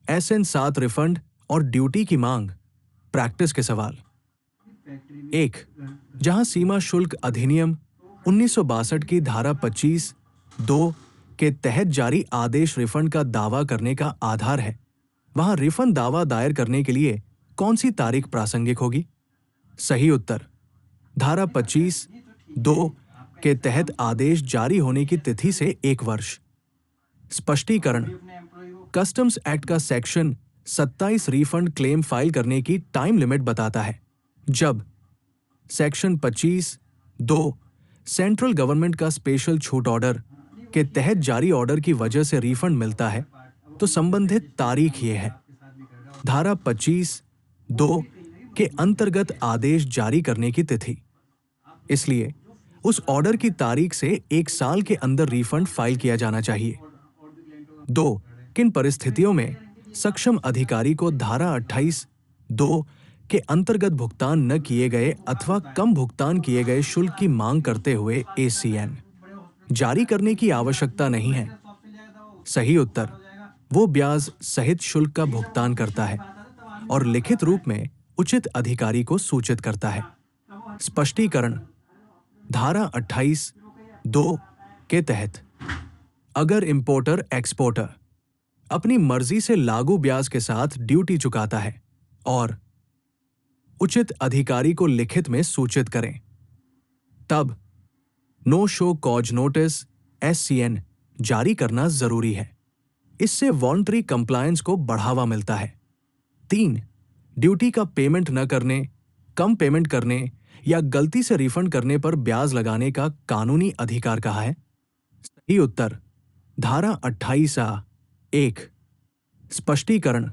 SN7 refund और duty की मांग। प्रैक्टिस के सवाल। 1. जहां सीमा शुल्क अधिनियम 1962 की धारा 25(2) के तहत जारी आदेश रिफंड का दावा करने का आधार है, वहां रिफंड दावा दायर करने के लिए कौन सी तारीख प्रासंगिक होगी? सही उत्तर धारा 25(2) के तहत आदेश जारी होने की तिथि से 1 वर्ष। स्पष्टीकरण। कस्टम्स एक्ट का सेक्शन 27 रिफंड क्लेम फाइल करने की टाइम लिमिट बताता है। जब सेक्शन 25(2) सेंट्रल गवर्नमेंट का स्पेशल छूट ऑर्डर के तहत जारी ऑर्डर की वजह से रिफंड मिलता है, तो संबंधित तारीख ये है। धारा 25(2) के अंतर्गत आदेश जारी करने की तिथि। इसलिए उस ऑर्डर की तारीख से 1 साल के अंदर रिफंड फाइल किया जाना चाहिए। 2. किन परिस्थितियों में सक्षम अधिकारी को धारा 28(2) के अंतर्गत भुगतान न किए गए अथवा कम भुगतान किए गए शुल्क की मांग करते हुए ACN जारी करने की आवश्यकता नहीं है? सही उत्तर वो ब्याज सहित शुल्क का भुगतान करता है और लिखित रूप में उचित अधिकारी को सूचित करता है। स्पष्टीकरण। धारा 28(2) के तहत अगर इंपोर्टर एक्सपोर्टर अपनी मर्जी से लागू ब्याज के साथ ड्यूटी चुकाता है और उचित अधिकारी को लिखित में सूचित करें, तब no show cause notice SCN जारी करना जरूरी है। इससे वॉलंटरी कंप्लायंस को बढ़ावा मिलता है। 3. ड्यूटी का पेमेंट न करने, कम पेमेंट करने या गलती से रिफंड करने पर ब्याज लगाने का कानूनी अधिकार कहा है? सही उत्तर धारा 28(1). स्पष्टीकरण।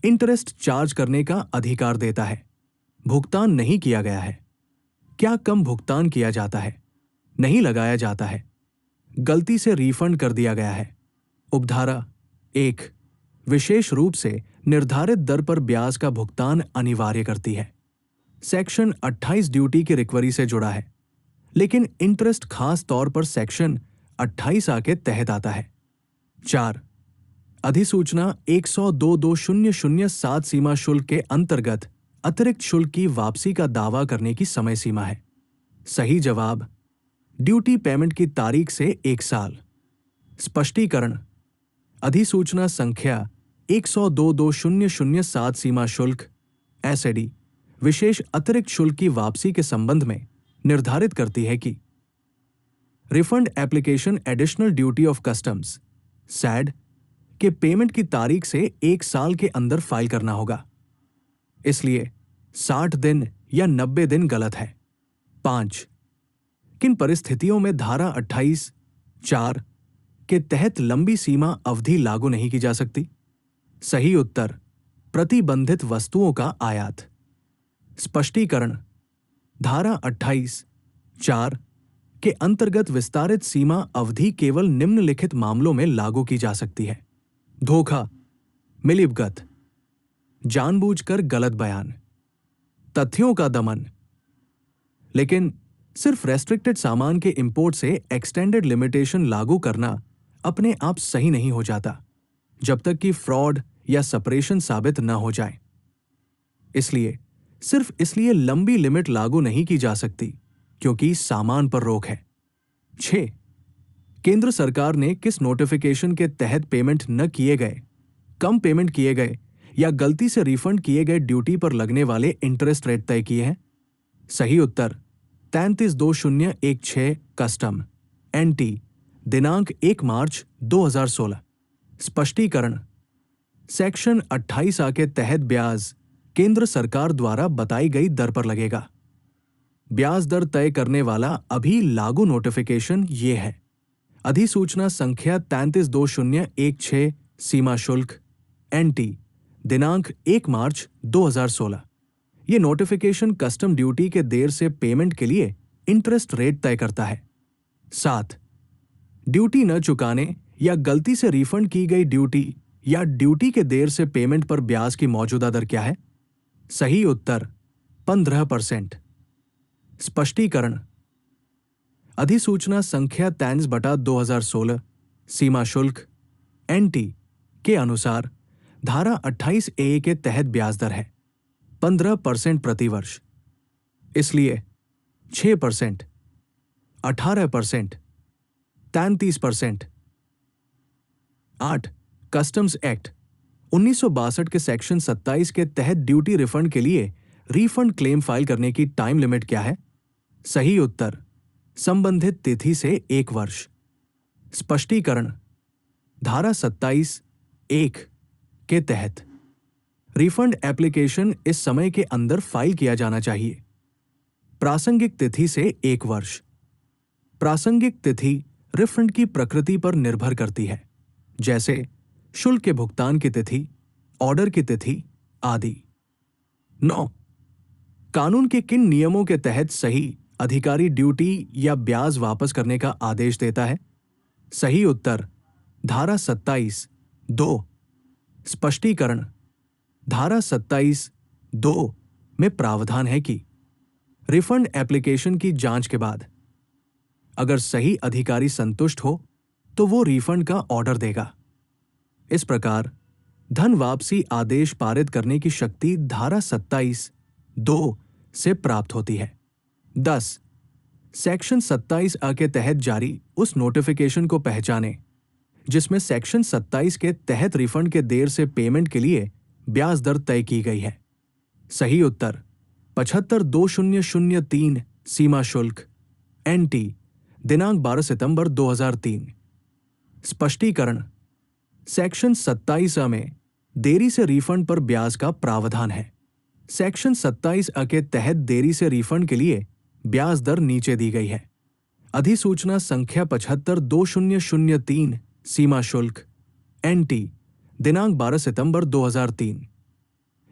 इंटरेस्ट चार्ज करने का अधिकार देता है। भुगतान नहीं किया गया है। क्या कम भुगतान किया जाता है? नहीं लगाया जाता है। गलती से रिफंड कर दिया गया है। उपधारा 1 विशेष रूप से निर्धारित दर पर ब्याज का भुगतान अनिवार्य करती है। सेक्शन 28 ड्यूटी की रिकवरी से जुड़ा है, लेकिन इंटरेस्ट खास तौर पर सेक्शन 28A के तहत आता है। 4. अधिसूचना 102(2007) सीमा शुल्क के अंतर्गत अतिरिक्त शुल्क की वापसी का दावा करने की समय सीमा है। सही जवाब ड्यूटी पेमेंट की तारीख से 1 साल। स्पष्टीकरण। अधिसूचना संख्या 102(2007) सीमा शुल्क SAD विशेष अतिरिक्त शुल्क की वापसी के संबंध में निर्धारित करती है कि refund application additional duty of customs SAD के पेमेंट की तारीख से 1 साल के अंदर फाइल करना होगा। इसलिए 60 दिन या 90 दिन गलत है। 5. किन परिस्थितियों में धारा 28(4) के तहत लंबी सीमा अवधि लागू नहीं की जा सकती? सही उत्तर प्रतिबंधित वस्तुओं का आयात। स्पष्टीकरण। धारा 28(4) के अंतर्गत विस्तारित सीमा अवधि केवल निम्नलिखित मामलों में लागू की जा सकती है: धोखा, मिलीभगत, जानबूझकर गलत बयान, तथ्यों का दमन। लेकिन सिर्फ रेस्ट्रिक्टेड सामान के इंपोर्ट से एक्सटेंडेड लिमिटेशन लागू करना अपने आप सही नहीं हो जाता, जब तक कि फ्रॉड या सपरेशन साबित न हो जाए। इसलिए सिर्फ इसलिए लंबी लिमिट लागू नहीं की जा सकती क्योंकि सामान पर रोक है। 6. केंद्र सरकार ने किस नोटिफिकेशन के तहत पेमेंट न किए गए, कम पेमेंट किए गए या गलती से रिफंड किए गए ड्यूटी पर लगने वाले इंटरेस्ट रेट तय किए हैं? सही उत्तर 33(2016) कस्टम NT दिनांक 1 मार्च 2016। स्पष्टीकरण। सेक्शन 28A के तहत ब्याज केंद्र सरकार द्वारा बताई गई दर पर लगेगा। ब्याज दर तय करने वाला अभी लागू नोटिफिकेशन ये है: अधिसूचना संख्या 33(2016) सीमा शुल्क NT दिनांक 1 मार्च 2016। ये नोटिफिकेशन कस्टम ड्यूटी के देर से पेमेंट के लिए इंटरेस्ट रेट तय करता है। 7. ड्यूटी न चुकाने या गलती से रिफंड की गई ड्यूटी या ड्यूटी के देर से पेमेंट पर ब्याज की मौजूदा दर क्या है? सही उत्तर 15%। स्पष्टीकरण। अधिसूचना संख्या 23/2016 सीमा शुल्क एनटी के अनुसार धारा 28 ए के तहत ब्याज दर है 15% प्रतिवर्ष। इसलिए 6%, 18%, 33%। 8. कस्टम्स एक्ट 1962 के सेक्शन 27 के तहत ड्यूटी रिफंड के लिए रीफंड क्लेम फाइल करने की टाइम लिमिट क्या है? सही उत्तर संबंधित तिथि से 1 वर्ष। स्पष्टीकरण धारा 27(1) के तहत रिफंड एप्लीकेशन इस समय के अंदर फाइल किया जाना चाहिए। प्रासंगिक तिथि से 1 वर्ष। प्रासंगिक तिथि रिफंड की प्रकृति पर निर्भर करती है, जैसे शुल्क के भुगतान की तिथि, ऑर्डर की तिथि आदि। 9. कानून के किन नियमों के तहत सही अधिकारी ड्यूटी या ब्याज वापस करने का आदेश देता है? सही उत्तर धारा 27(2). स्पष्टीकरण धारा 27(2) में प्रावधान है कि रिफंड एप्लीकेशन की जांच के बाद अगर सही अधिकारी संतुष्ट हो तो वो रिफंड का ऑर्डर देगा। इस प्रकार धन वापसी आदेश पारित करने की शक्ति धारा 27(2) से प्राप्त होती है। 10. सेक्शन 27(a) के तहत जारी उस नोटिफिकेशन को पहचाने जिसमें सेक्शन 27 के तहत रिफंड के देर से पेमेंट के लिए ब्याज दर तय की गई है। सही उत्तर 75/2003 सीमा शुल्क एनटी दिनांक 12 सितंबर 2003। स्पष्टीकरण सेक्शन 27(a) में देरी से रिफंड पर ब्याज का प्रावधान है। सेक्शन 27(a) के तहत देरी से रिफंड के लिए ब्याज दर नीचे दी गई है। अधिसूचना संख्या 75/2003 सीमा शुल्क एनटी दिनांक 12 सितंबर 2003।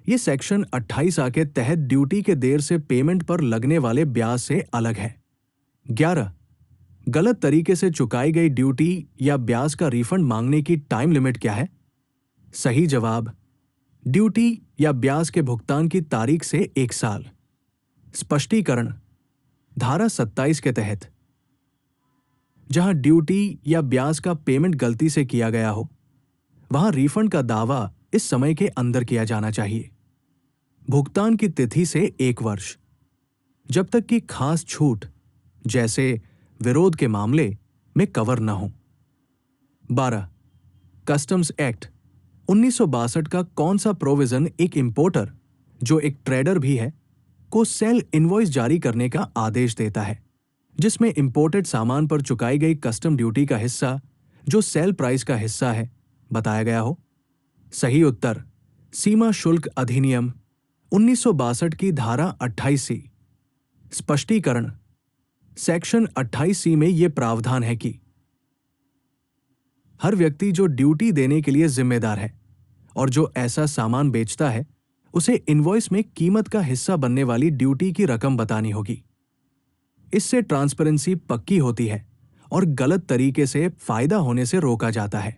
ये सेक्शन 28(a) के तहत ड्यूटी के देर से पेमेंट पर लगने वाले ब्याज से अलग है। 11. गलत तरीके से चुकाई गई ड्यूटी या ब्याज का रिफंड मांगने की टाइम लिमिट क्या है? सही जवाब ड्यूटी या ब्याज के भुगतान की तारीख से 1 साल। स्पष्टीकरण धारा 27 के तहत जहां ड्यूटी या ब्याज का पेमेंट गलती से किया गया हो, वहां रिफंड का दावा इस समय के अंदर किया जाना चाहिए। भुगतान की तिथि से 1 वर्ष, जब तक कि खास छूट जैसे विरोध के मामले में कवर न हो। 12. कस्टम्स एक्ट 1962 का कौन सा प्रोविजन एक इंपोर्टर, जो एक ट्रेडर भी है, को सेल इनवॉइस जारी करने का आदेश देता है, जिसमें इंपोर्टेड सामान पर चुकाई गई कस्टम ड्यूटी का हिस्सा, जो सेल प्राइस का हिस्सा है, बताया गया हो? सही उत्तर सीमा शुल्क अधिनियम 1962 की धारा 28C। स्पष्टीकरण सेक्शन 28C में यह प्रावधान है कि हर व्यक्ति जो ड्यूटी देने के लिए जिम्मेदार है और जो ऐसा सामान बेचता है, उसे इनवॉइस में कीमत का हिस्सा बनने वाली ड्यूटी की रकम बतानी होगी। इससे ट्रांसपेरेंसी पक्की होती है और गलत तरीके से फायदा होने से रोका जाता है।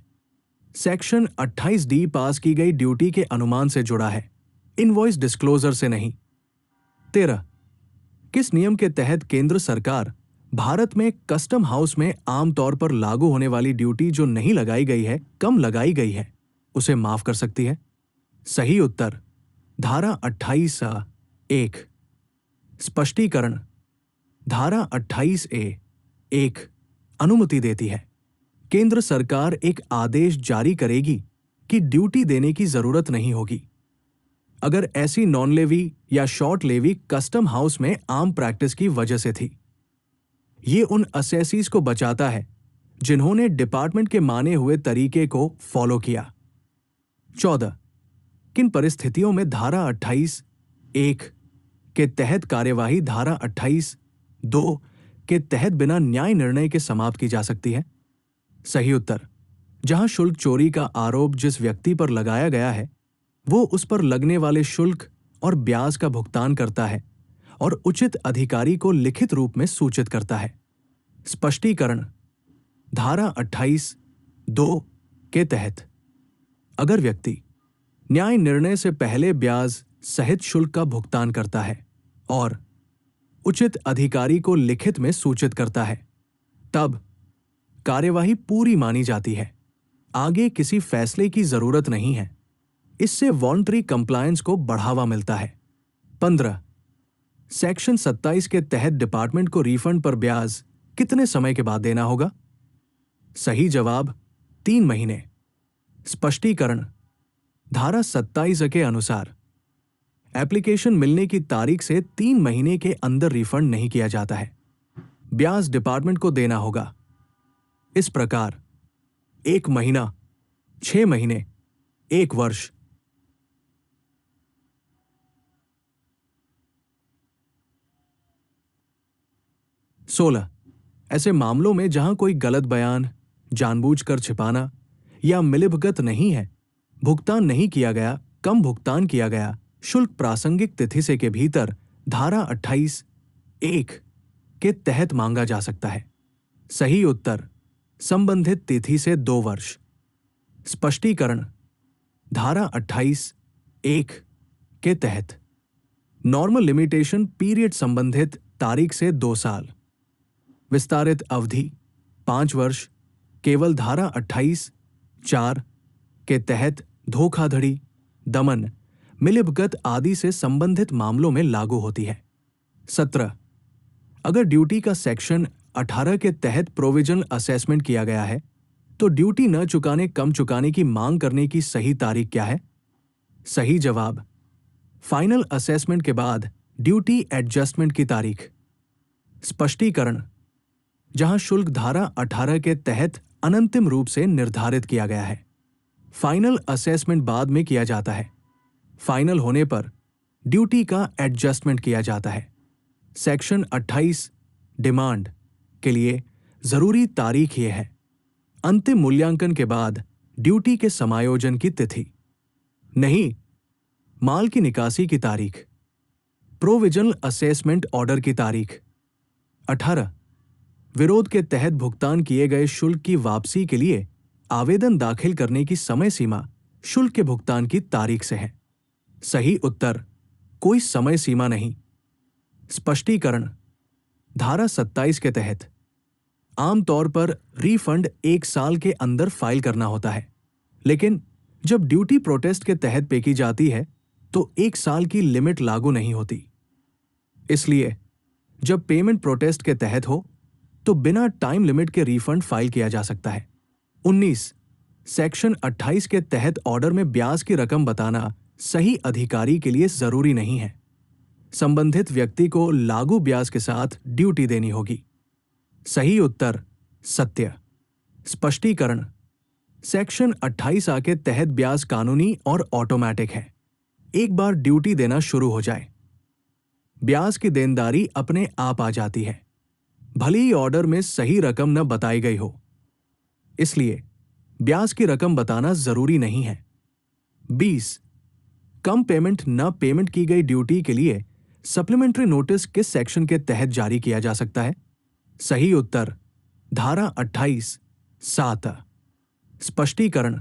सेक्शन 28D पास की गई ड्यूटी के अनुमान से जुड़ा है, इनवॉइस डिस्क्लोजर से नहीं। 13. किस नियम के तहत केंद्र सरकार भारत में कस्टम हाउस में आमतौर पर लागू होने वाली ड्यूटी जो नहीं लगाई गई है, कम लगाई गई है, उसे माफ कर सकती है? सही उत्तर धारा 28(1). स्पष्टीकरण धारा 28(1) अनुमति देती है। केंद्र सरकार एक आदेश जारी करेगी कि ड्यूटी देने की जरूरत नहीं होगी अगर ऐसी नॉन लेवी या शॉर्ट लेवी कस्टम हाउस में आम प्रैक्टिस की वजह से थी। ये उन असेसीज को बचाता है जिन्होंने डिपार्टमेंट के माने हुए तरीके को फॉलो किया। 14. किन परिस्थितियों में धारा 28(1) के तहत कार्यवाही धारा 28(2) के तहत बिना न्याय निर्णय के समाप्त की जा सकती है? सही उत्तर जहां शुल्क चोरी का आरोप जिस व्यक्ति पर लगाया गया है, वो उस पर लगने वाले शुल्क और ब्याज का भुगतान करता है और उचित अधिकारी को लिखित रूप में सूचित करता है। स्पष्टीकरण धारा 28(2) के तहत अगर व्यक्ति न्याय निर्णय से पहले ब्याज सहित शुल्क का भुगतान करता है और उचित अधिकारी को लिखित में सूचित करता है, तब कार्यवाही पूरी मानी जाती है। आगे किसी फैसले की जरूरत नहीं है। इससे वॉलंटरी कंप्लायंस को बढ़ावा मिलता है। 15 सेक्शन 27 के तहत डिपार्टमेंट को रिफंड पर ब्याज कितने समय के बाद देना होगा? सही जवाब 3 महीने। स्पष्टीकरण, धारा 27 के अनुसार एप्लीकेशन मिलने की तारीख से 3 महीने के अंदर रिफंड नहीं किया जाता है। ब्याज डिपार्टमेंट को देना होगा। इस प्रकार 1 महीना, 6 महीने, 1 वर्ष। सोलह, ऐसे मामलों में जहां कोई गलत बयान, जानबूझकर छिपाना या मिलीभगत नहीं है, भुगतान नहीं किया गया, कम भुगतान किया गया, शुल्क प्रासंगिक तिथि से के भीतर धारा 28(1) के तहत मांगा जा सकता है। सही उत्तर संबंधित तिथि से 2 वर्ष। स्पष्टीकरण, धारा 28(1) के तहत नॉर्मल लिमिटेशन पीरियड संबंधित तारीख से 2 साल, विस्तारित अवधि 5 वर्ष केवल धारा 28(4) के तहत धोखाधड़ी, दमन, मिलीभगत आदि से संबंधित मामलों में लागू होती है। 17 अगर ड्यूटी का सेक्शन 18 के तहत प्रोविजनल असेसमेंट किया गया है तो ड्यूटी न चुकाने कम चुकाने की मांग करने की सही तारीख क्या है? सही जवाब फाइनल असेसमेंट के बाद ड्यूटी एडजस्टमेंट की तारीख। स्पष्टीकरण, जहां शुल्क धारा 18 के तहत अनंतिम रूप से निर्धारित किया गया है, फाइनल असेसमेंट बाद में किया जाता है। फाइनल होने पर ड्यूटी का एडजस्टमेंट किया जाता है। सेक्शन 28 डिमांड के लिए जरूरी तारीख यह है: अंतिम मूल्यांकन के बाद ड्यूटी के समायोजन की तिथि, नहीं माल की निकासी की तारीख, प्रोविजनल असेसमेंट ऑर्डर की तारीख। 18 विरोध के तहत भुगतान किए गए शुल्क की वापसी के लिए आवेदन दाखिल करने की समय सीमा शुल्क के भुगतान की तारीख से है। सही उत्तर कोई समय सीमा नहीं। स्पष्टीकरण, धारा 27 के तहत आमतौर पर रिफंड 1 साल के अंदर फाइल करना होता है, लेकिन जब ड्यूटी प्रोटेस्ट के तहत पे की जाती है तो 1 साल की लिमिट लागू नहीं होती। इसलिए जब पेमेंट प्रोटेस्ट के तहत हो तो बिना टाइम लिमिट के रिफंड फाइल किया जा सकता है। 19 सेक्शन 28 के तहत ऑर्डर में ब्याज की रकम बताना सही अधिकारी के लिए जरूरी नहीं है। संबंधित व्यक्ति को लागू ब्याज के साथ ड्यूटी देनी होगी। सही उत्तर सत्य। स्पष्टीकरण, सेक्शन 28A के तहत ब्याज कानूनी और ऑटोमेटिक है। एक बार ड्यूटी देना शुरू हो जाए, ब्याज की देनदारी अपने आप आ जाती है, भले ही ऑर्डर में सही रकम न बताई गई हो। इसलिए ब्याज की रकम बताना जरूरी नहीं है। 20 कम पेमेंट न पेमेंट की गई ड्यूटी के लिए सप्लीमेंट्री नोटिस किस सेक्शन के तहत जारी किया जा सकता है? सही उत्तर धारा 28(7). स्पष्टीकरण,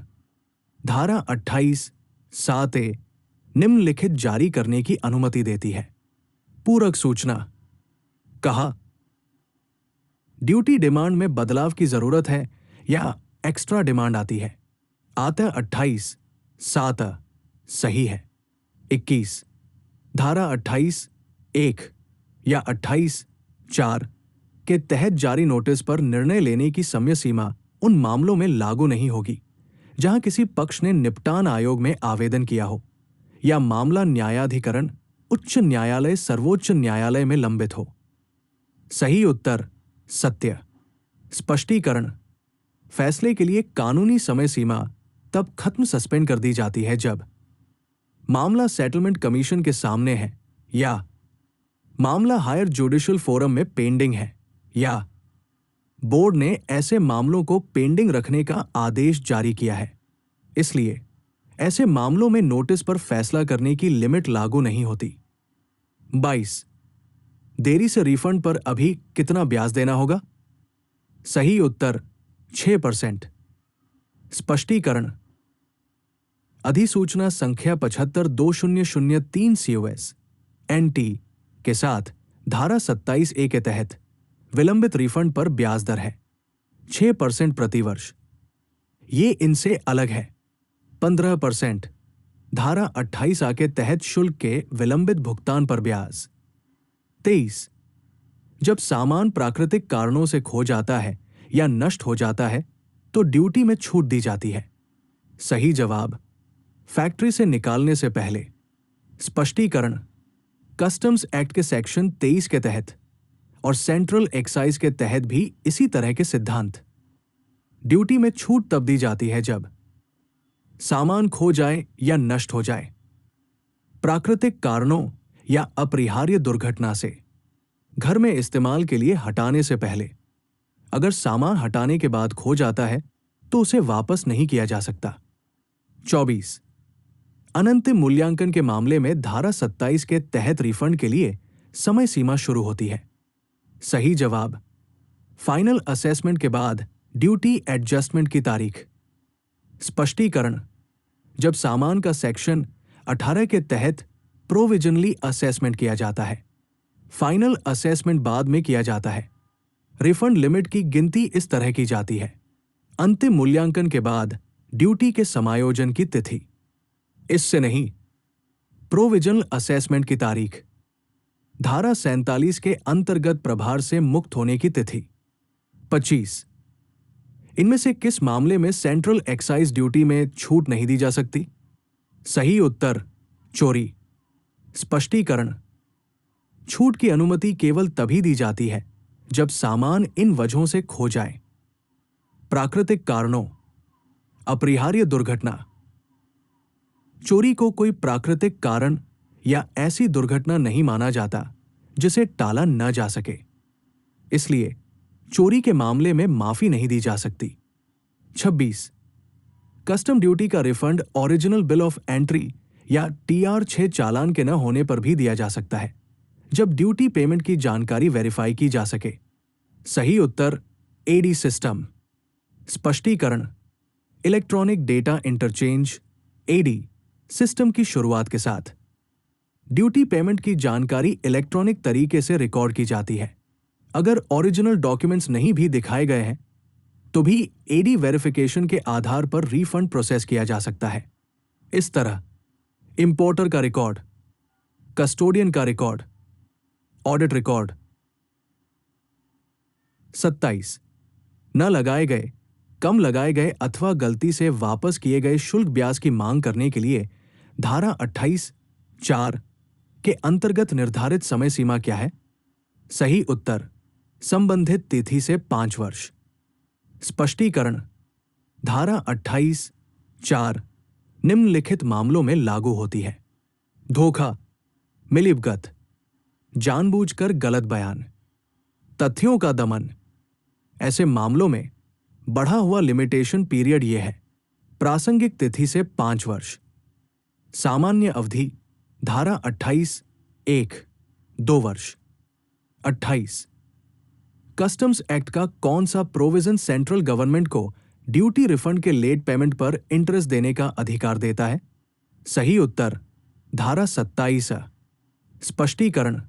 धारा 28(7) निम्नलिखित जारी करने की अनुमति देती है। पूरक सूचना, कहा ड्यूटी डिमांड में बदलाव की जरूरत है या एक्स्ट्रा डिमांड आती है? आता 28(7) सही है। 21 धारा 28(1) या 28(4) के तहत जारी नोटिस पर निर्णय लेने की समय सीमा उन मामलों में लागू नहीं होगी जहां किसी पक्ष ने निपटान आयोग में आवेदन किया हो या मामला न्यायाधिकरण, उच्च न्यायालय, सर्वोच्च न्यायालय में लंबित हो। सही उत्तर सत्य। स्पष्टीकरण, फैसले के लिए कानूनी समय सीमा तब खत्म सस्पेंड कर दी जाती है जब मामला सेटलमेंट कमीशन के सामने है या मामला हायर जुडिशियल फोरम में पेंडिंग है या बोर्ड ने ऐसे मामलों को पेंडिंग रखने का आदेश जारी किया है। इसलिए ऐसे मामलों में नोटिस पर फैसला करने की लिमिट लागू नहीं होती। 22 देरी से रिफंड पर अभी कितना ब्याज देना होगा? सही उत्तर 6%। स्पष्टीकरण, अधिसूचना संख्या 75-2003 COS NT के साथ धारा 27A के तहत विलंबित रिफंड पर ब्याज दर है 6% प्रति वर्ष। ये इनसे अलग है। 15% धारा 28A के तहत शुल्क के विलंबित भुगतान पर ब्याज। 23 जब सामान प्राकृतिक कारणों से खो जाता है या नष्ट हो जाता है तो ड्यूटी में छूट दी जाती है। सही जवाब फैक्ट्री से निकालने से पहले। स्पष्टीकरण कस्टम्स एक्ट के सेक्शन 23 के तहत और सेंट्रल एक्साइज के तहत भी इसी तरह के सिद्धांत। ड्यूटी में छूट तब दी जाती है जब सामान खो जाए या नष्ट हो जाए, प्राकृतिक कारणों या अपरिहार्य दुर्घटना से, घर में इस्तेमाल के लिए हटाने से पहले। अगर सामान हटाने के बाद खो जाता है तो उसे वापस नहीं किया जा सकता। 24 अनंतिम मूल्यांकन के मामले में धारा 27 के तहत रिफंड के लिए समय सीमा शुरू होती है। सही जवाब फाइनल असेसमेंट के बाद ड्यूटी एडजस्टमेंट की तारीख। स्पष्टीकरण जब सामान का सेक्शन 18 के तहत प्रोविजनली असेसमेंट किया जाता है, फाइनल असेसमेंट बाद में किया जाता है। रिफंड लिमिट की गिनती इस तरह की जाती है: अंतिम मूल्यांकन के बाद ड्यूटी के समायोजन की तिथि, इससे नहीं, प्रोविजनल असेसमेंट की तारीख, धारा 47 के अंतर्गत प्रभार से मुक्त होने की तिथि। 25 इनमें से किस मामले में सेंट्रल एक्साइज ड्यूटी में छूट नहीं दी जा सकती? सही उत्तर चोरी। स्पष्टीकरण छूट की अनुमति केवल तभी दी जाती है जब सामान इन वजहों से खो जाए: प्राकृतिक कारणों, अपरिहार्य दुर्घटना। चोरी को कोई प्राकृतिक कारण या ऐसी दुर्घटना नहीं माना जाता जिसे टाला न जा सके, इसलिए चोरी के मामले में माफी नहीं दी जा सकती। 26 कस्टम ड्यूटी का refund original bill of entry या TR6 चालान के न होने पर भी दिया जा सकता है जब ड्यूटी पेमेंट की जानकारी वेरीफाई की जा सके। सही उत्तर AD सिस्टम। स्पष्टीकरण electronic data interchange AD system की शुरुआत के साथ ड्यूटी पेमेंट की जानकारी इलेक्ट्रॉनिक तरीके से रिकॉर्ड की जाती है। अगर ओरिजिनल डॉक्यूमेंट्स नहीं भी दिखाए गए हैं तो भी AD वेरिफिकेशन के आधार पर रिफंड प्रोसेस किया जा सकता है। इस तरह इंपोर्टर का रिकॉर्ड, कस्टोडियन का रिकॉर्ड, ऑडिट रिकॉर्ड। 27 न लगाए गए, कम लगाए गए अथवा गलती से वापस किए गए शुल्क ब्याज की मांग करने के लिए धारा 28(4) के अंतर्गत निर्धारित समय सीमा क्या है? सही उत्तर संबंधित तिथि से 5 वर्ष। स्पष्टीकरण धारा 28(4) निम्नलिखित मामलों में लागू होती है: धोखा, मिलीभगत, जानबूझकर गलत बयान, तथ्यों का दमन। ऐसे मामलों में बढ़ा हुआ लिमिटेशन पीरियड यह है: प्रासंगिक तिथि से 5 वर्ष। सामान्य अवधि धारा 28(1) 2 वर्ष। 28 कस्टम्स एक्ट का कौन सा प्रोविजन सेंट्रल गवर्नमेंट को ड्यूटी रिफंड के लेट पेमेंट पर इंटरेस्ट देने का अधिकार देता है? सही उत्तर धारा 27(a). स्पष्टीकरण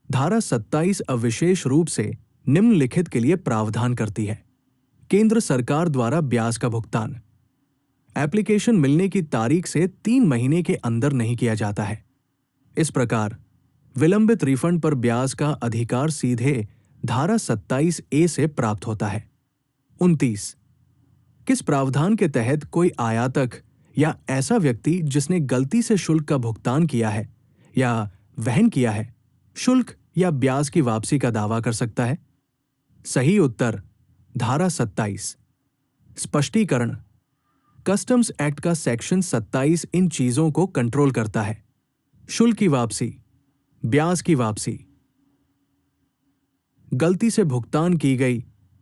धारा 27(a) विशेष रूप से निम्नलिखित के लिए प्रावधान करती है: केंद्र सरकार द्वारा ब्याज का भुगतान एप्लीकेशन मिलने की तारीख से 3 महीने के अंदर नहीं किया जाता है। इस प्रकार विलंबित रिफंड पर ब्याज का अधिकार सीधे धारा 27(a) से प्राप्त होता है। 29 किस प्रावधान के तहत कोई आयातक या ऐसा व्यक्ति जिसने गलती से शुल्क का भुगतान किया है या वहन किया है, शुल्क या ब्याज की वापसी का दावा कर सकता है? सही उत्तर धारा 27। स्पष्टीकरण कस्टम्स एक्ट का सेक्शन 27 इन चीजों को कंट्रोल करता है: शुल्क की वापसी, ब्याज की वापसी, गलती से भुगतान की गई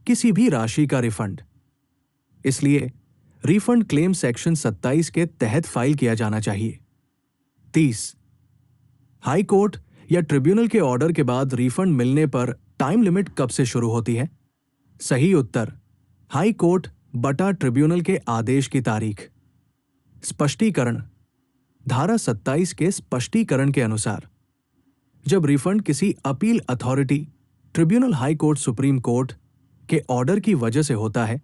किसी भी राशि का रिफंड। इसलिए रिफंड क्लेम सेक्शन 27 के तहत फाइल किया जाना चाहिए। 30 हाई कोर्ट या ट्रिब्यूनल के ऑर्डर के बाद रिफंड मिलने पर टाइम लिमिट कब से शुरू होती है? सही उत्तर हाई कोर्ट बटा ट्रिब्यूनल के आदेश की तारीख। स्पष्टीकरण धारा 27 के स्पष्टीकरण के अनुसार जब रिफंड किसी appeal authority, tribunal high court supreme court के ऑर्डर की वजह से होता है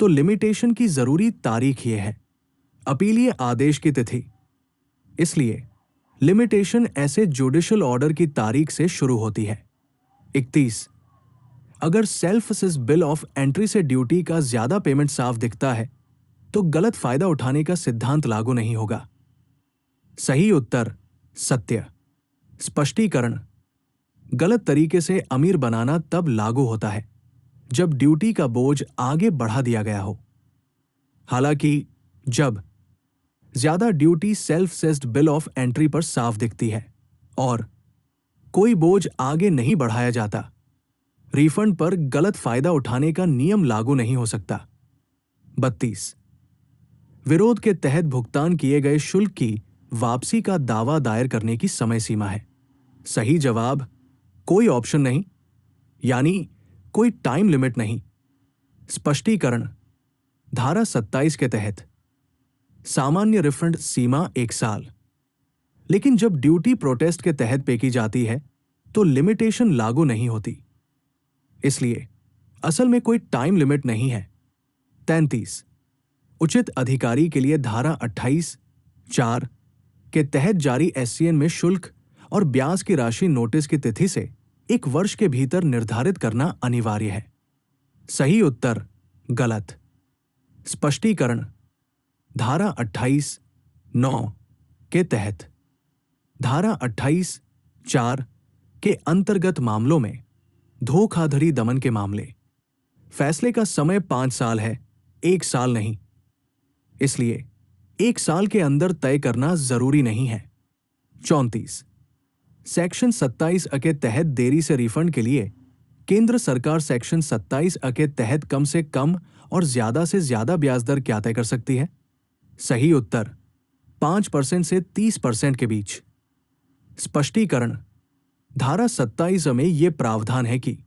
तो लिमिटेशन की जरूरी तारीख ये है, अपीलीय आदेश की तिथि। इसलिए लिमिटेशन ऐसे जुडिशियल ऑर्डर की तारीख से शुरू होती है। 31, अगर self assess bill of entry से ड्यूटी का ज्यादा पेमेंट साफ दिखता है तो गलत फायदा उठाने का सिद्धांत लागू नहीं होगा। सही उत्तर सत्य। स्पष्टीकरण, गलत तरीके से अमीर बनाना तब लागू होता है जब ड्यूटी का बोझ आगे बढ़ा दिया गया हो। हालांकि जब ज्यादा duty self assessed bill of entry पर साफ दिखती है और कोई बोझ आगे नहीं बढ़ाया जाता, रिफंड पर गलत फायदा उठाने का नियम लागू नहीं हो सकता। 32, विरोध के तहत भुगतान किए गए शुल्क की वापसी का दावा दायर करने की समय सीमा है। सही जवाब कोई ऑप्शन नहीं, यानी कोई टाइम लिमिट नहीं। स्पष्टीकरण, धारा 27 के तहत सामान्य रिफंड सीमा 1 साल, लेकिन जब ड्यूटी प्रोटेस्ट के तहत पे की जाती है तो लिमिटेशन लागू नहीं होती, इसलिए असल में कोई टाइम लिमिट नहीं है। 33, उचित अधिकारी के लिए धारा 28(4) के तहत जारी एससीएन में शुल्क और ब्याज की राशि नोटिस की तिथि से 1 वर्ष के भीतर निर्धारित करना अनिवार्य है। सही उत्तर गलत। स्पष्टीकरण, धारा 28(9) के तहत धारा 28(4) के अंतर्गत मामलों में धोखाधड़ी दमन के मामले फैसले का समय 5 साल है, 1 साल नहीं, इसलिए 1 साल के अंदर तय करना जरूरी नहीं है। 34, सेक्शन 27(a) के तहत देरी से रिफंड के लिए केंद्र सरकार सेक्शन 27(a) के तहत कम से कम और ज्यादा से ज्यादा ब्याज दर क्या तय कर सकती है? सही उत्तर 5% से 30% के बीच। स्पष्टीकरण, धारा 27(a) में यह प्रावधान है कि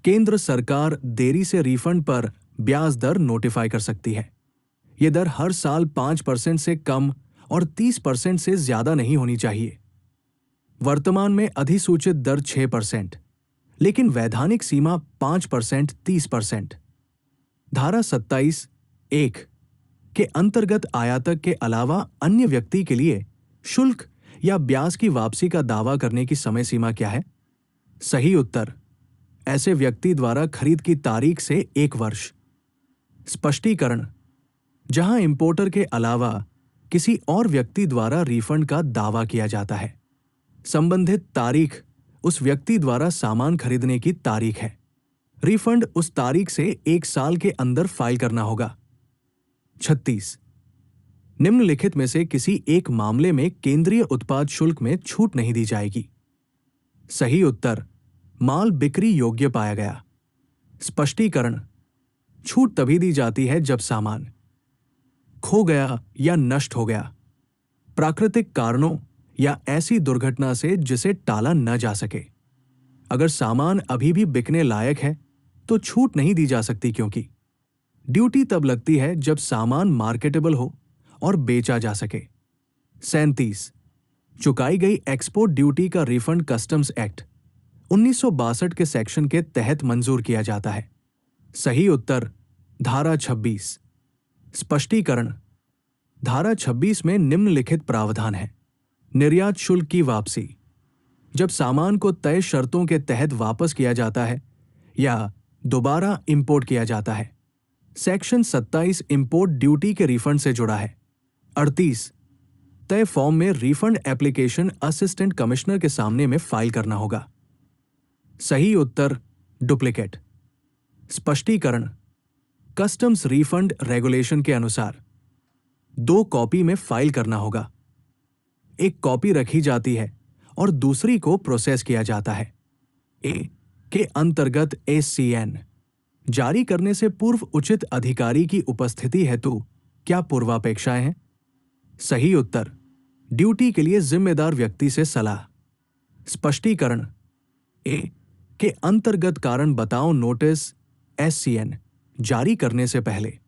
केंद्र सरकार देरी से रिफंड पर ब्याज दर नोटिफाई कर सकती है। यह दर हर साल 5% से कम और 30% से ज्यादा नहीं होनी चाहिए। वर्तमान में अधिसूचित दर 6%, लेकिन वैधानिक सीमा 5% 30%। धारा 27(1) के अंतर्गत आयातक के अलावा अन्य व्यक्ति के लिए शुल्क या ब्याज की वापसी का दावा करने की समय सीमा क्या है? सही उत्तर ऐसे व्यक्ति द्वारा खरीद की तारीख से 1 वर्ष। स्पष्टीकरण, जहां इंपोर्टर के अलावा किसी और व्यक्ति द्वारा रिफंड का दावा किया जाता है, संबंधित तारीख उस व्यक्ति द्वारा सामान खरीदने की तारीख है। रिफंड उस तारीख से 1 साल के अंदर फाइल करना होगा। 36, निम्नलिखित में से किसी एक मामले में केंद्रीय उत्पाद शुल्क में छूट नहीं दी जाएगी। सही उत्तर माल बिक्री योग्य पाया गया। स्पष्टीकरण, छूट तभी दी जाती है जब सामान खो गया या नष्ट हो गया, प्राकृतिक कारणों या ऐसी दुर्घटना से जिसे टाला न जा सके। अगर सामान अभी भी बिकने लायक है तो छूट नहीं दी जा सकती, क्योंकि ड्यूटी तब लगती है जब सामान मार्केटेबल हो और बेचा जा सके। 37, चुकाई गई एक्सपोर्ट ड्यूटी का रिफंड कस्टम्स एक्ट 1962 के सेक्शन के तहत मंजूर किया जाता है। सही उत्तर धारा 26। स्पष्टीकरण, धारा 26 में निम्नलिखित प्रावधान है। निर्यात शुल्क की वापसी, जब सामान को तय शर्तों के तहत वापस किया जाता है या दोबारा इंपोर्ट किया जाता है। सेक्शन 27 इंपोर्ट ड्यूटी के रिफंड से जुड़ा है। 38, तय फॉर्म में रिफंड एप्लीकेशन असिस्टेंट कमिश्नर के सामने में फाइल करना होगा। सही उत्तर डुप्लीकेट। स्पष्टीकरण, कस्टम्स रिफंड रेगुलेशन के अनुसार 2 कॉपी में फाइल करना होगा। एक कॉपी रखी जाती है और दूसरी को प्रोसेस किया जाता है। ए के अंतर्गत एससीएन जारी करने से पूर्व उचित अधिकारी की उपस्थिति हेतु क्या पूर्वापेक्षाएं हैं? सही उत्तर ड्यूटी के लिए जिम्मेदार व्यक्ति से सलाह। स्पष्टीकरण, ए के अंतर्गत कारण बताओ नोटिस एससीएन जारी करने से पहले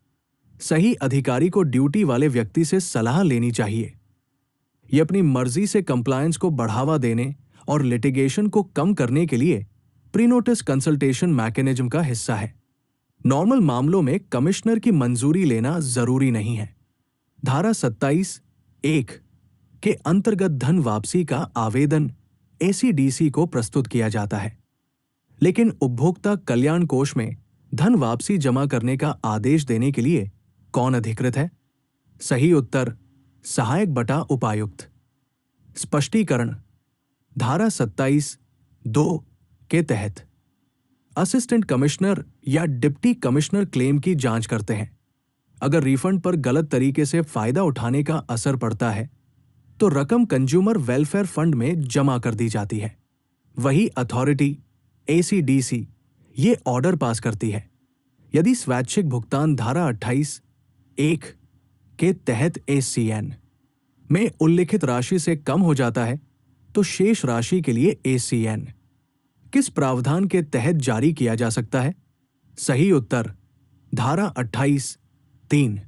सही अधिकारी को ड्यूटी वाले व्यक्ति से सलाह लेनी चाहिए। यह अपनी मर्जी से कंप्लायंस को बढ़ावा देने और लिटिगेशन को कम करने के लिए प्रीनोटिस कंसल्टेशन मैकेनिज्म का हिस्सा है। नॉर्मल मामलों में कमिश्नर की मंजूरी लेना जरूरी नहीं है। धारा 27(1) के अंतर्गत धन वापसी का आवेदन एसीडीसी को प्रस्तुत किया जाता है, लेकिन उपभोक्ता कल्याण कोष में धन वापसी जमा करने का आदेश देने के लिए कौन अधिकृत है? सही उत्तर सहायक बटा उपायुक्त। स्पष्टीकरण। धारा 27(2) के तहत असिस्टेंट कमिश्नर या डिप्टी कमिश्नर क्लेम की जांच करते हैं। अगर रिफंड पर गलत तरीके से फायदा उठाने का असर पड़ता है तो रकम कंज्यूमर वेलफेयर फंड में जमा कर दी जाती है। वही अथॉरिटी एसीडीसी ये ऑर्डर पास करती है। यदि स्वैच्छिक भुगतान धारा 28(1) के तहत एसीएन में उल्लिखित राशि से कम हो जाता है तो शेष राशि के लिए एसीएन किस प्रावधान के तहत जारी किया जा सकता है? सही उत्तर धारा 28(3).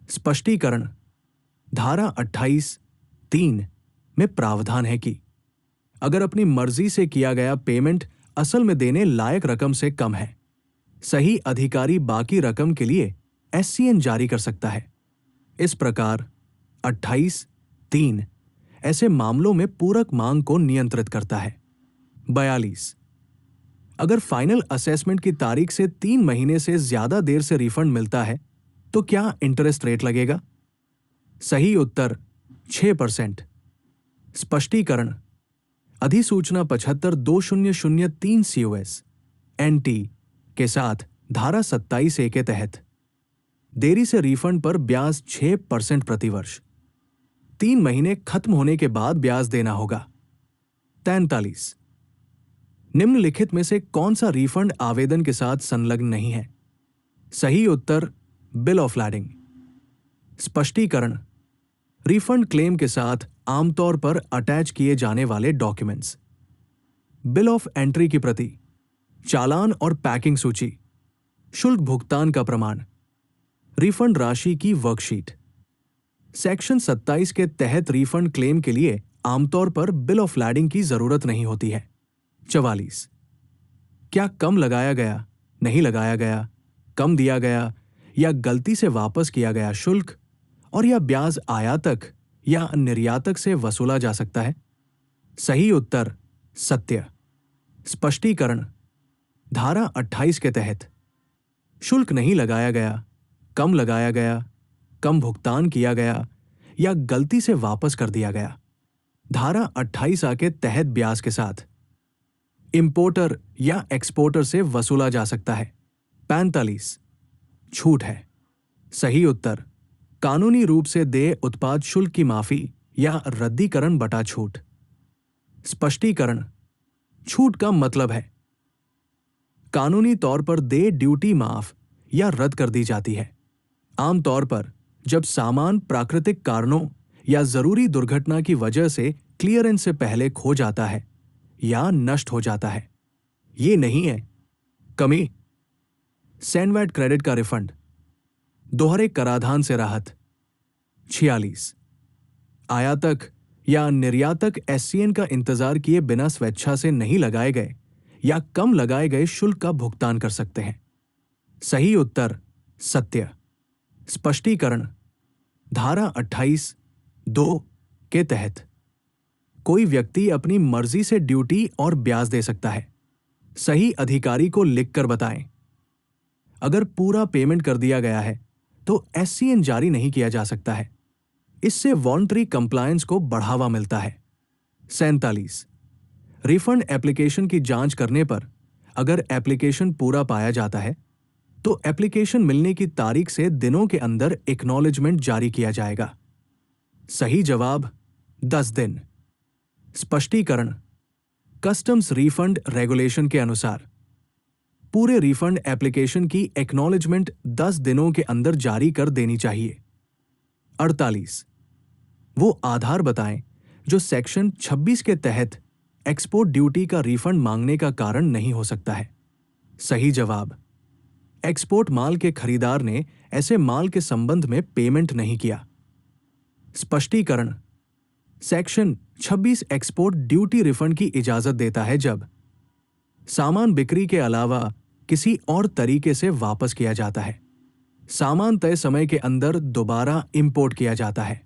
स्पष्टीकरण। धारा 28(3) में प्रावधान है कि अगर अपनी मर्जी से किया गया पेमेंट असल में देने लायक रकम से कम है, सही अधिकारी बाकी रकम के लिए एससीएन जारी कर सकता है। इस प्रकार 28(3) ऐसे मामलों में पूरक मांग को नियंत्रित करता है। 42। अगर फाइनल असेसमेंट की तारीख से 3 महीने से ज्यादा देर से रिफंड मिलता है तो क्या इंटरेस्ट रेट लगेगा? सही उत्तर 6%। स्पष्टीकरण। अधिसूचना 75-2003 COS NT के साथ धारा 27(a) के तहत देरी से रिफंड पर ब्याज 6% प्रतिवर्ष 3 महीने खत्म होने के बाद ब्याज देना होगा। 43। निम्नलिखित में से कौन सा रिफंड आवेदन के साथ संलग्न नहीं है? सही उत्तर बिल ऑफ लैडिंग। स्पष्टीकरण। रिफंड क्लेम के साथ आमतौर पर अटैच किए जाने वाले डॉक्यूमेंट्स: बिल ऑफ एंट्री की प्रति, चालान और पैकिंग सूची, शुल्क भुगतान का प्रमाण, रिफंड राशि की वर्कशीट। सेक्शन 27 के तहत रिफंड क्लेम के लिए आमतौर पर बिल ऑफ लैडिंग की जरूरत नहीं होती है। 44। क्या कम लगाया गया, नहीं लगाया गया, कम दिया गया या गलती से वापस किया गया शुल्क और या ब्याज आयातक या निर्यातक से वसूला जा सकता है? सही उत्तर सत्य। स्पष्टीकरण। धारा 28 के तहत शुल्क नहीं लगाया गया, कम लगाया गया, कम भुगतान किया गया या गलती से वापस कर दिया गया, धारा 28(a) के तहत ब्याज के साथ इंपोर्टर या एक्सपोर्टर से वसूला जा सकता है। 45। छूट है। सही उत्तर कानूनी रूप से देय उत्पाद शुल्क की माफी या रद्दीकरण बटा छूट। स्पष्टीकरण। छूट का मतलब है कानूनी तौर पर देय ड्यूटी माफ या रद्द कर दी जाती है, आमतौर पर जब सामान प्राकृतिक कारणों या जरूरी दुर्घटना की वजह से क्लियरेंस से पहले खो जाता है या नष्ट हो जाता है। ये नहीं है कमी, सैनवैट क्रेडिट का रिफंड, दोहरे कराधान से राहत। 46। आयातक या निर्यातक एससीएन का इंतजार किए बिना स्वेच्छा से नहीं लगाए गए या कम लगाए गए शुल्क का भुगतान कर सकते हैं। सही उत्तर सत्य। स्पष्टीकरण। धारा 28(2) के तहत कोई व्यक्ति अपनी मर्जी से ड्यूटी और ब्याज दे सकता है। सही अधिकारी को लिखकर बताएं। अगर पूरा पेमेंट कर दिया गया है तो एससीएन जारी नहीं किया जा सकता है। इससे वॉलंटरी कंप्लायंस को बढ़ावा मिलता है। 47। रिफंड एप्लीकेशन की जांच करने पर अगर एप्लीकेशन पूरा पाया जाता है तो एप्लीकेशन मिलने की तारीख से दिनों के अंदर एक्नॉलेजमेंट जारी किया जाएगा। सही जवाब 10 दिन। स्पष्टीकरण। कस्टम्स रिफंड रेगुलेशन के अनुसार पूरे रिफंड एप्लीकेशन की एक्नॉलेजमेंट 10 दिनों के अंदर जारी कर देनी चाहिए। 48। वो आधार बताएं जो सेक्शन 26 के तहत एक्सपोर्ट ड्यूटी का रिफंड मांगने का कारण नहीं हो सकता है। सही जवाब एक्सपोर्ट माल के खरीदार ने ऐसे माल के संबंध में पेमेंट नहीं किया। स्पष्टीकरण। सेक्शन 26 एक्सपोर्ट ड्यूटी रिफंड की इजाजत देता है जब सामान बिक्री के अलावा किसी और तरीके से वापस किया जाता है। सामान तय समय के अंदर दोबारा इंपोर्ट किया जाता है।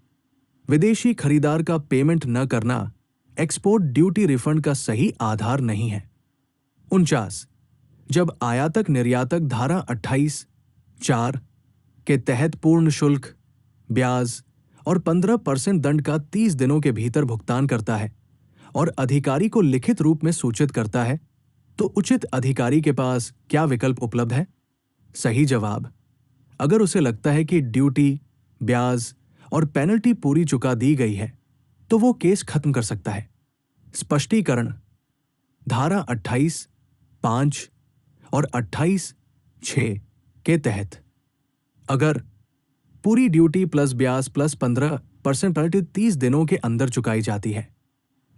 विदेशी खरीदार का पेमेंट न करना एक्सपोर्ट ड्यूटी रिफंड का सही आधार नहीं है। 49, जब आयातक निर्यातक धारा 28(4) के तहत पूर्ण शुल्क, ब्याज और 15% दंड का 30 दिनों के भीतर भुगतान करता है और अधिकारी को लिखित रूप में सूचित करता है, तो उचित अधिकारी के पास क्या विकल्प उपलब्ध है? सही जवाब, अगर उसे लगता है कि ड्यूटी, ब्याज और पेनल्टी पूरी चुका दी गई है, तो वो केस खत्म कर सकता है। स्पष्टीकरण धारा 28(5) और 28(6) के तहत अगर पूरी ड्यूटी प्लस ब्याज प्लस 15% पेनल्टी 30 दिनों के अंदर चुकाई जाती है,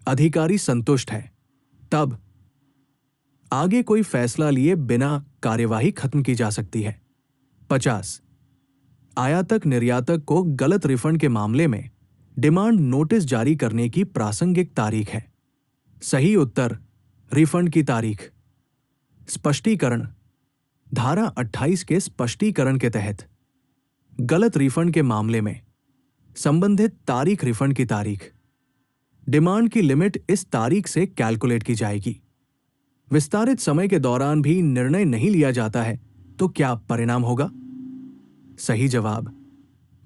अधिकारी संतुष्ट है, तब आगे कोई फैसला लिए बिना कार्यवाही खत्म की जा सकती है। 50, आयातक निर्यातक को गलत रिफंड के मामले में डिमांड नोटिस जारी करने की प्रासंगिक तारीख है। सही उत्तर रिफंड की तारीख। स्पष्टीकरण धारा 28 के स्पष्टीकरण के तहत गलत रिफंड के मामले में संबंधित तारीख रिफंड की तारीख। डिमांड की लिमिट इस तारीख से कैलकुलेट की जाएगी। विस्तारित समय के दौरान भी निर्णय नहीं लिया जाता है तो क्या परिणाम होगा? सही जवाब,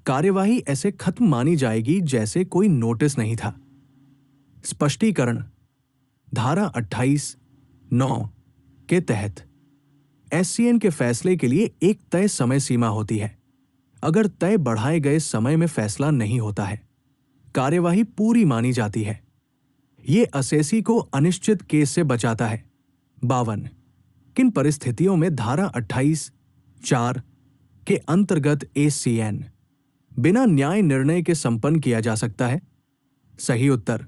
कार्यवाही ऐसे खत्म मानी जाएगी जैसे कोई नोटिस नहीं था। स्पष्टीकरण धारा 28(9) के तहत एससीएन के फैसले के लिए एक तय समय सीमा होती है। अगर तय बढ़ाए गए समय में फैसला नहीं होता है, कार्यवाही पूरी मानी जाती है। ये असेसी को अनिश्चित केस से बचाता है। 52, किन परिस्थितियों में धारा 28(4) के अंतर्गत एससीएन बिना न्याय निर्णय के संपन्न किया जा सकता है? सही उत्तर,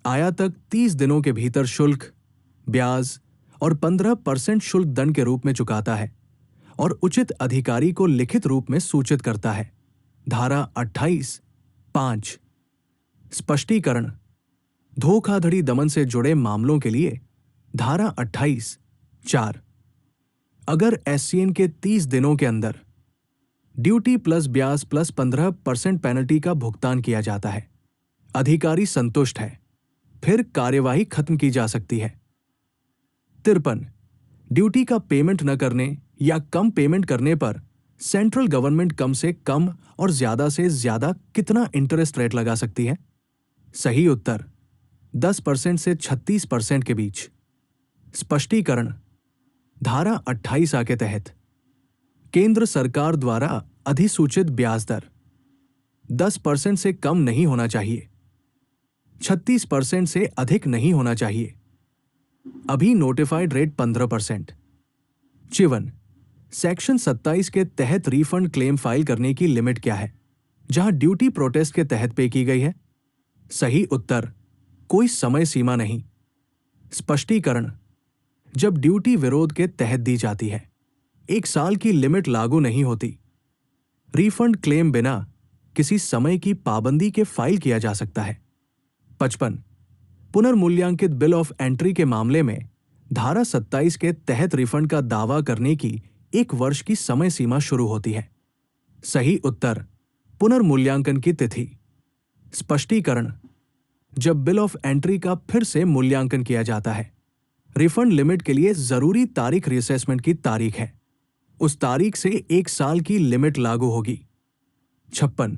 आयातक 30 दिनों के भीतर शुल्क, ब्याज और 15% शुल्क दंड के रूप में चुकाता है और उचित अधिकारी को लिखित रूप में सूचित करता है। धारा 28(5). स्पष्टीकरण धोखाधड़ी दमन से जुड़े मामलों के लिए धारा 28(4) अगर एससीएन के 30 दिनों के अंदर ड्यूटी प्लस ब्याज प्लस 15% पेनल्टी का भुगतान किया जाता है, अधिकारी संतुष्ट है, फिर कार्यवाही खत्म की जा सकती है। 53, ड्यूटी का पेमेंट न करने या कम पेमेंट करने पर सेंट्रल गवर्नमेंट कम से कम और ज्यादा से ज्यादा कितना इंटरेस्ट रेट लगा सकती है? सही उत्तर 10% से 36% के बीच। स्पष्टीकरण धारा 28(a) के तहत केंद्र सरकार द्वारा अधिसूचित ब्याज दर 10% से कम नहीं होना चाहिए, 36% से अधिक नहीं होना चाहिए। अभी नोटिफाइड रेट 15%। 54, सेक्शन 27 के तहत रिफंड क्लेम फाइल करने की लिमिट क्या है, जहां ड्यूटी प्रोटेस्ट के तहत पे की गई है? सही उत्तर कोई समय सीमा नहीं। स्पष्टीकरण जब ड्यूटी विरोध के तहत दी जाती है, 1 साल की लिमिट लागू नहीं होती। रिफंड क्लेम बिना किसी समय की पाबंदी के फाइल किया जा सकता है। 55, पुनर्मूल्यांकित बिल ऑफ एंट्री के मामले में धारा 27 के तहत रिफंड का दावा करने की 1 वर्ष की समय सीमा शुरू होती है। सही उत्तर पुनर्मूल्यांकन की तिथि। स्पष्टीकरण जब बिल ऑफ एंट्री का फिर से मूल्यांकन किया जाता है, रिफंड लिमिट के लिए जरूरी तारीख रीअसेसमेंट की तारीख है, उस तारीख से 1 साल की लिमिट लागू होगी। 56,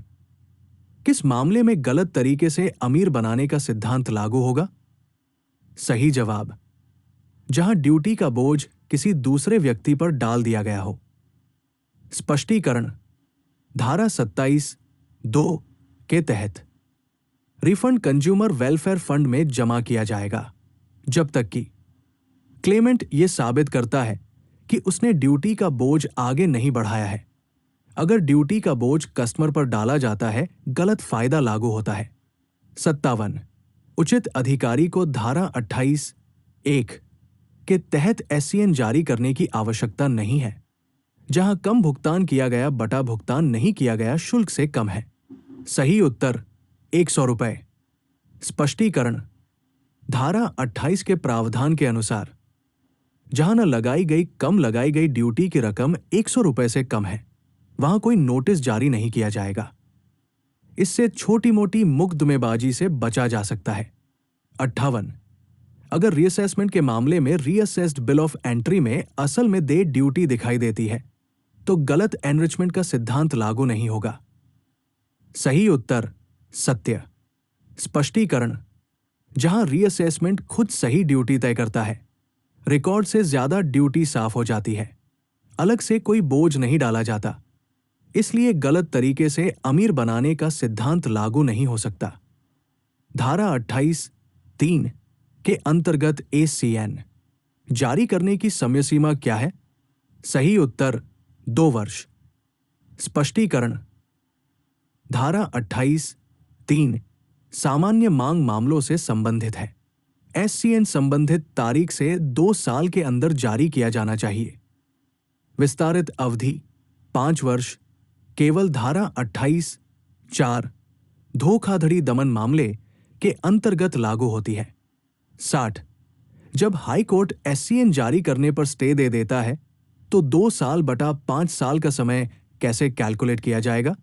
किस मामले में गलत तरीके से अमीर बनाने का सिद्धांत लागू होगा? सही जवाब, जहां ड्यूटी का बोझ किसी दूसरे व्यक्ति पर डाल दिया गया हो। स्पष्टीकरण धारा 27(2) के तहत रिफंड कंज्यूमर वेलफेयर फंड में जमा किया जाएगा जब तक कि क्लेमेंट यह साबित करता है कि उसने ड्यूटी का बोझ आगे नहीं बढ़ाया है। अगर ड्यूटी का बोझ कस्टमर पर डाला जाता है, गलत फायदा लागू होता है। 57, उचित अधिकारी को धारा 28(1) के तहत एससीएन जारी करने की आवश्यकता नहीं है, जहां कम भुगतान किया गया बटा भुगतान नहीं किया गया शुल्क से कम है। सही उत्तर 100 रुपए। स्पष्टीकरण धारा 28 के प्रावधान के अनुसार जहां न लगाई गई ड्यूटी की रकम 100 रुपए से कम है, वहां कोई नोटिस जारी नहीं किया जाएगा। इससे छोटी मोटी मुकदमेबाजी से बचा जा सकता है। 58, अगर रीअसेसमेंट के मामले में रीअसेस्ड बिल ऑफ एंट्री में असल में दे ड्यूटी दिखाई देती है, तो गलत एनरिचमेंट का सिद्धांत लागू नहीं होगा। सही उत्तर सत्य। स्पष्टीकरण, जहां रीअसेसमेंट खुद सही ड्यूटी तय करता है, रिकॉर्ड से ज्यादा ड्यूटी साफ हो जाती है, अलग से कोई बोझ नहीं डाला जाता, इसलिए गलत तरीके से अमीर बनाने का सिद्धांत लागू नहीं हो सकता। धारा 28(3) के अंतर्गत एसीएन जारी करने की समय सीमा क्या है? सही उत्तर 2 वर्ष। स्पष्टीकरण, धारा 28(3) सामान्य मांग मामलों से संबंधित है। एससीएन संबंधित तारीख से 2 साल के अंदर जारी किया जाना चाहिए। विस्तारित अवधि 5 वर्ष केवल धारा 28(4) धोखाधड़ी दमन मामले के अंतर्गत लागू होती है। 60, जब हाई कोर्ट एससीएन जारी करने पर स्टे दे देता है, तो 2 साल बटा 5 साल का समय कैसे कैलकुलेट किया जाएगा?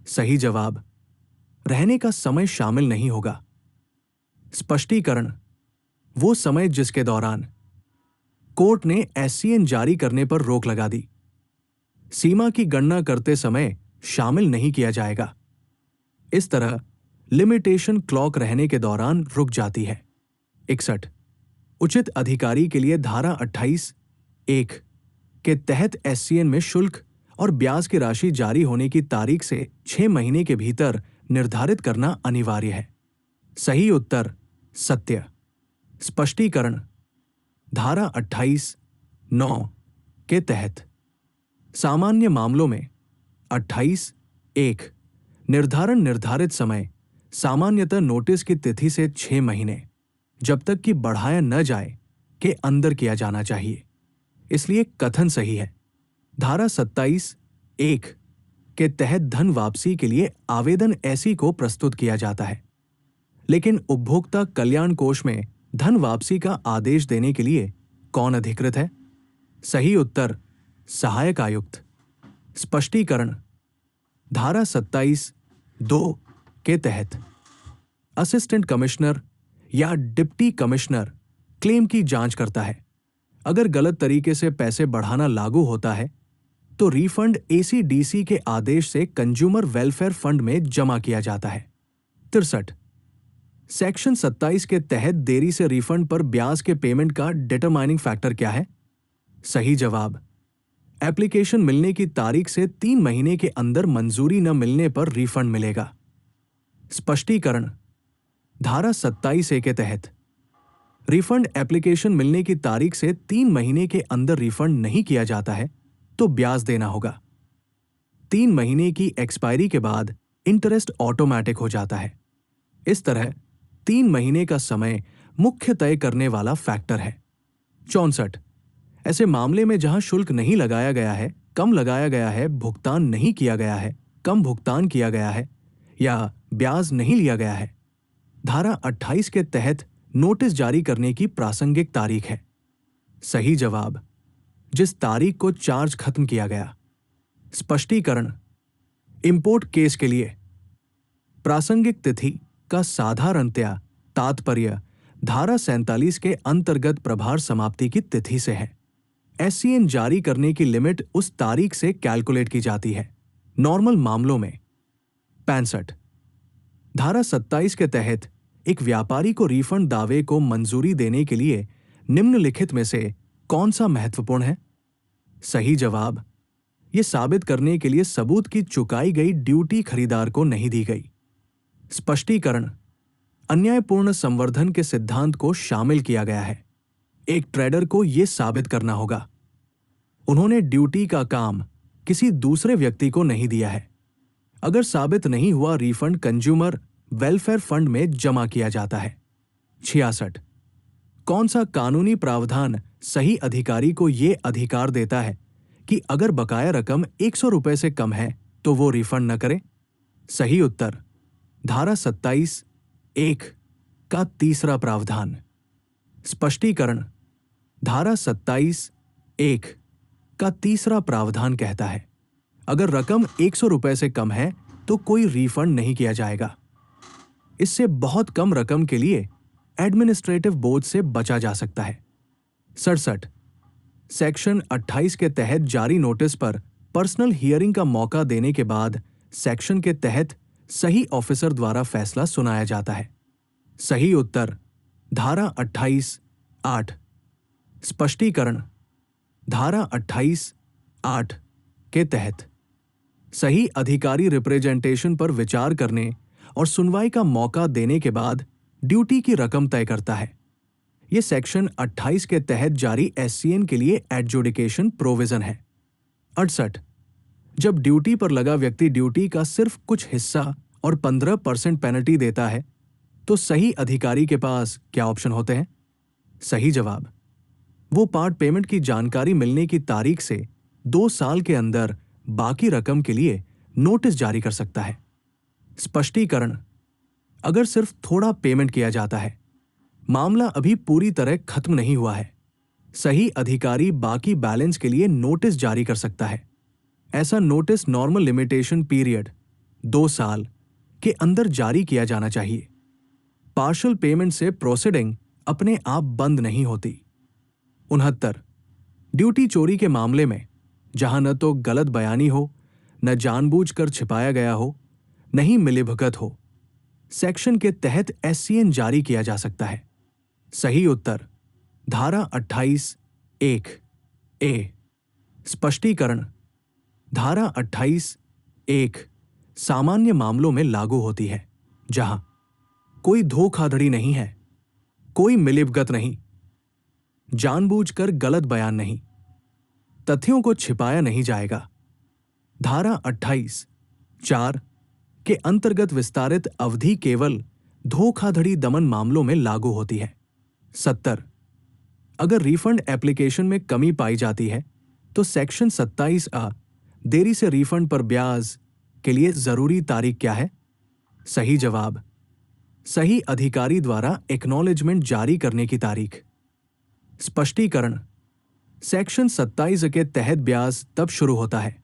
सही जवाब, रहने का समय शामिल नहीं होगा। स्पष्टीकरण, वो समय जिसके दौरान कोर्ट ने एससीएन जारी करने पर रोक लगा दी, सीमा की गणना करते समय शामिल नहीं किया जाएगा। इस तरह लिमिटेशन क्लॉक रहने के दौरान रुक जाती है। 61, उचित अधिकारी के लिए धारा 28(1) के तहत एससीएन में शुल्क और ब्याज की राशि जारी होने की तारीख से 6 महीने के भीतर निर्धारित करना अनिवार्य है। सही उत्तर सत्य। स्पष्टीकरण, धारा 28(9) के तहत सामान्य मामलों में 28(1) निर्धारित समय सामान्यतः नोटिस की तिथि से 6 महीने, जब तक कि बढ़ाया न जाए, के अंदर किया जाना चाहिए, इसलिए कथन सही है। धारा 27(1) के तहत धन वापसी के लिए आवेदन ऐसी को प्रस्तुत किया जाता है, लेकिन उपभोक्ता कल्याण कोष में धन वापसी का आदेश देने के लिए कौन अधिकृत है? सही उत्तर सहायक आयुक्त। स्पष्टीकरण, धारा 27(2) के तहत असिस्टेंट कमिश्नर या डिप्टी कमिश्नर क्लेम की जांच करता है। अगर गलत तरीके से पैसे बढ़ाना लागू होता है, तो रिफंड एसीडीसी के आदेश से कंज्यूमर वेलफेयर फंड में जमा किया जाता है। 63, सेक्शन 27 के तहत देरी से रिफंड पर ब्याज के पेमेंट का डिटरमाइनिंग फैक्टर क्या है? सही जवाब, एप्लीकेशन मिलने की तारीख से 3 महीने के अंदर मंजूरी न मिलने पर रिफंड मिलेगा। स्पष्टीकरण, धारा 27(a) के तहत रिफंड एप्लीकेशन मिलने की तारीख से 3 महीने के अंदर रिफंड नहीं किया जाता है, तो ब्याज देना होगा। 3 महीने की एक्सपायरी के बाद इंटरेस्ट ऑटोमेटिक हो जाता है। इस तरह 3 महीने का समय मुख्य तय करने वाला फैक्टर है। 64, ऐसे मामले में जहां शुल्क नहीं लगाया गया है, कम लगाया गया है, भुगतान नहीं किया गया है, कम भुगतान किया गया है या ब्याज नहीं लिया गया है, धारा 28 के तहत नोटिस जारी करने की प्रासंगिक तारीख है। सही जवाब, जिस तारीख को चार्ज खत्म किया गया। स्पष्टीकरण, इंपोर्ट केस के लिए प्रासंगिक तिथि का साधारणतया तात्पर्य धारा 47 के अंतर्गत प्रभार समाप्ति की तिथि से है। एससीएन जारी करने की लिमिट उस तारीख से कैलकुलेट की जाती है। नॉर्मल मामलों में 65, धारा 27 के तहत एक व्यापारी को रिफंड दावे को मंजूरी देने के लिए निम्नलिखित में से कौन सा महत्वपूर्ण है? सही जवाब, यह साबित करने के लिए सबूत की चुकाई गई ड्यूटी खरीदार को नहीं दी गई। स्पष्टीकरण, अन्यायपूर्ण संवर्धन के सिद्धांत को शामिल किया गया है। एक ट्रेडर को यह साबित करना होगा उन्होंने ड्यूटी का काम किसी दूसरे व्यक्ति को नहीं दिया है। अगर साबित नहीं हुआ, रिफंड कंज्यूमर वेलफेयर फंड में जमा किया जाता है। 66, कौन सा कानूनी प्रावधान सही अधिकारी को यह अधिकार देता है कि अगर बकाया रकम 100 रुपए से कम है तो वो रिफंड न करे? सही उत्तर धारा 27(1) का तीसरा प्रावधान। स्पष्टीकरण, धारा 27(1) का तीसरा प्रावधान कहता है, अगर रकम 100 रुपए से कम है तो कोई रिफंड नहीं किया जाएगा। इससे बहुत कम रकम के लिए एडमिनिस्ट्रेटिव बोझ से बचा जा सकता है। 67 सेक्शन 28 के तहत जारी नोटिस पर पर्सनल हियरिंग का मौका देने के बाद सेक्शन के तहत सही ऑफिसर द्वारा फैसला सुनाया जाता है। सही उत्तर धारा 28(8)। स्पष्टीकरण धारा 28(8) के तहत सही अधिकारी रिप्रेजेंटेशन पर विचार करने और सुनवाई का मौका देने के बाद ड्यूटी की रकम तय करता है। यह सेक्शन 28 के तहत जारी एससीएन के लिए एडजुडिकेशन प्रोविजन है। 68 जब ड्यूटी पर लगा व्यक्ति ड्यूटी का सिर्फ कुछ हिस्सा और 15% पेनल्टी देता है तो सही अधिकारी के पास क्या ऑप्शन होते हैं? सही जवाब, वो पार्ट पेमेंट की जानकारी मिलने की तारीख से 2 साल के अंदर बाकी रकम के लिए नोटिस जारी कर सकता है। स्पष्टीकरण अगर सिर्फ थोड़ा पेमेंट किया जाता है, मामला अभी पूरी तरह खत्म नहीं हुआ है, सही अधिकारी बाकी बैलेंस के लिए नोटिस जारी कर सकता है। ऐसा नोटिस नॉर्मल लिमिटेशन पीरियड 2 साल के अंदर जारी किया जाना चाहिए। पार्शियल पेमेंट से प्रोसीडिंग अपने आप बंद नहीं होती। 69 ड्यूटी चोरी के मामले में जहां न तो गलत बयानी हो, न जानबूझकर छिपाया गया हो, न ही मिलीभगत हो, सेक्शन के तहत एससीएन जारी किया जा सकता है। सही उत्तर धारा 28(1)(a)। स्पष्टीकरण धारा 28(1) सामान्य मामलों में लागू होती है जहां कोई धोखाधड़ी नहीं है, कोई मिलीभगत नहीं, जानबूझकर गलत बयान नहीं, तथ्यों को छिपाया नहीं जाएगा। धारा 28(4) के अंतर्गत विस्तारित अवधि केवल धोखाधड़ी दमन मामलों में लागू होती है। 70 अगर रिफंड एप्लीकेशन में कमी पाई जाती है तो सेक्शन 27(a) देरी से रिफंड पर ब्याज के लिए जरूरी तारीख क्या है? सही जवाब, सही अधिकारी द्वारा एक्नॉलेजमेंट जारी करने की तारीख। स्पष्टीकरण सेक्शन 27 के तहत ब्याज तब शुरू होता है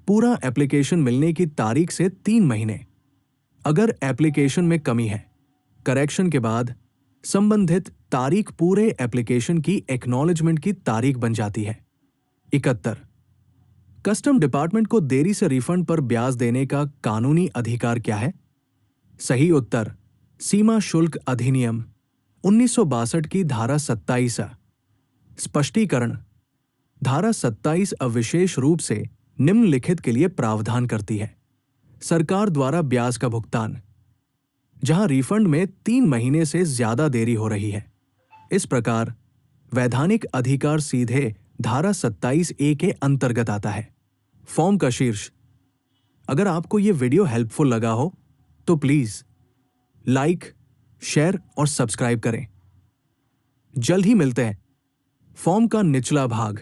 पूरा एप्लीकेशन मिलने की तारीख से 3 महीने। अगर एप्लीकेशन में कमी है, करेक्शन के बाद संबंधित तारीख पूरे एप्लीकेशन की एक्नॉलेजमेंट की तारीख बन जाती है। 71 कस्टम डिपार्टमेंट को देरी से रिफंड पर ब्याज देने का कानूनी अधिकार क्या है? सही उत्तर सीमा शुल्क अधिनियम 1962 की धारा 27(a). स्पष्टीकरण धारा 27(a) विशेष रूप से निम्नलिखित के लिए प्रावधान करती है। सरकार द्वारा ब्याज का भुगतान जहां रिफंड में 3 महीने से ज्यादा देरी हो रही है। इस प्रकार वैधानिक अधिकार सीधे धारा 27(a) के अंतर्गत आता है। फॉर्म का शीर्ष अगर आपको यह वीडियो हेल्पफुल लगा हो तो प्लीज लाइक, शेयर और सब्सक्राइब करें। जल्द ही मिलते हैं। फॉर्म का निचला भाग